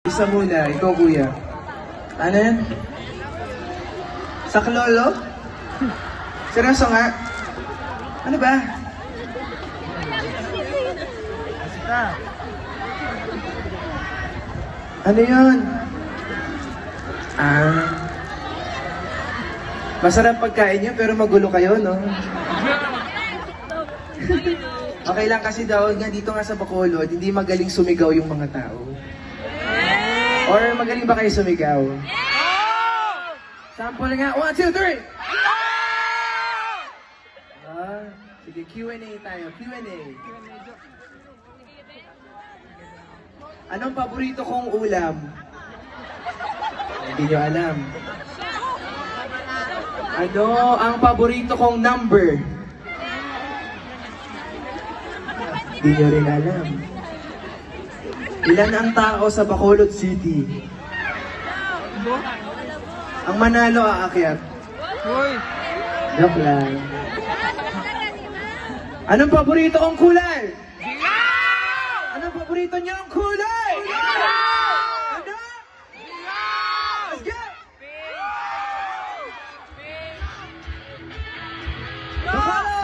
Isa muna, ikaw kuya. Ano yan? Saklolo? Seryoso nga? Ano ba? Ano yun? Masarap pagkain nyo pero magulo kayo, no? Okay lang kasi daw nga dito nga sa Bacolod, hindi magaling sumigaw yung mga tao. Or magaling ba kayo sumigaw? Sample nga, 1, 2, 3! Sige, Q&A tayo, Q&A. Anong paborito kong ulam? Hindi nyo alam. Ano ang paborito kong number? Hindi nyo rin alam. Ilan ang tao sa Bacolod City? Ang manalo aakyat. Joke lang. Anong paborito kong kulay? Anong paborito niyong kulay? Ano? Let's go! Bacolod!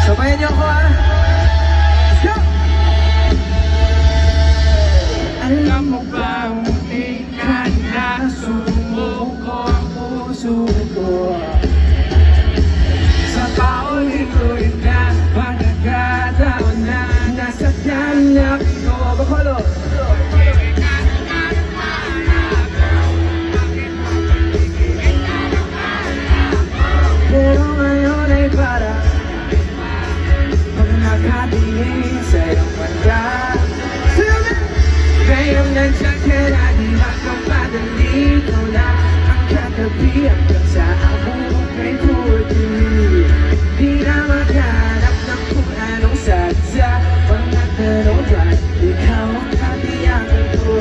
Sabayan niyo ako, ha? Let's go! Alam mo bang di ka na sumuko ang puso ko? Sa paulit-ulit na pagkakataon na nasa tiyanak ko. Bacolod! Pero ngayon ay parang nakatingin sa iyong mata. Ngayong nandiyan ka na, di makapadali ko na ang kagabi hanggang sa abong kay puti. Di na maghanap ng kung anong sadya, mga tanong dyan, ikaw ang katiyangan ko.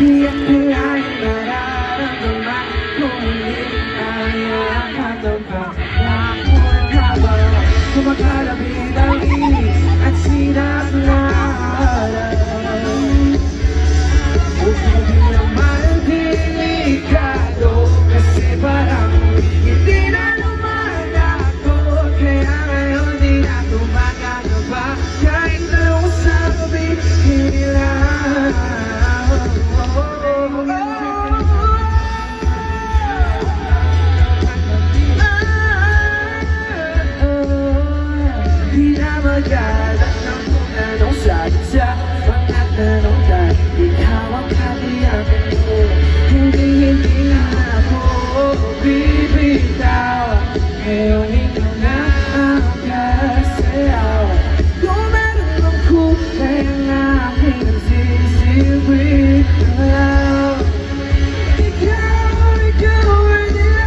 Tiyak kaya yung nararamdaman kung hindi ayaw ang katabang Nakulang ka ba? Kumakalabit ang inis at sinasalaran Huwag mo naman delikado kasi parang hindi na naman ako Kaya ngayon di na tumagagaba kahit anong sabihin nila Magdala ng kung anong sadya mga tanong dahil ikaw ang katiyakan ko Hindi na ako bibitaw Ngayong ikaw na ang kasayaw Kung meron ang kulay ang aking nagsisilbi Ikaw ay nila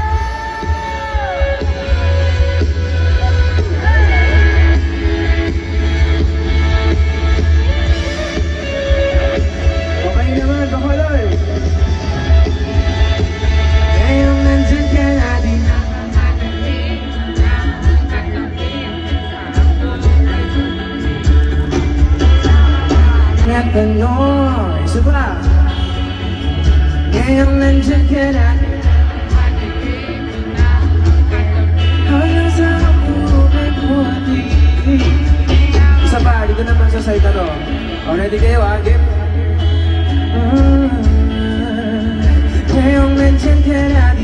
Tanong, isa ba? Ngayong nandiyan ka na hanggang sa buhay ko isa pa, dito naman sa side na to. Ready kayo ha? Game? Ngayong nandiyan ka na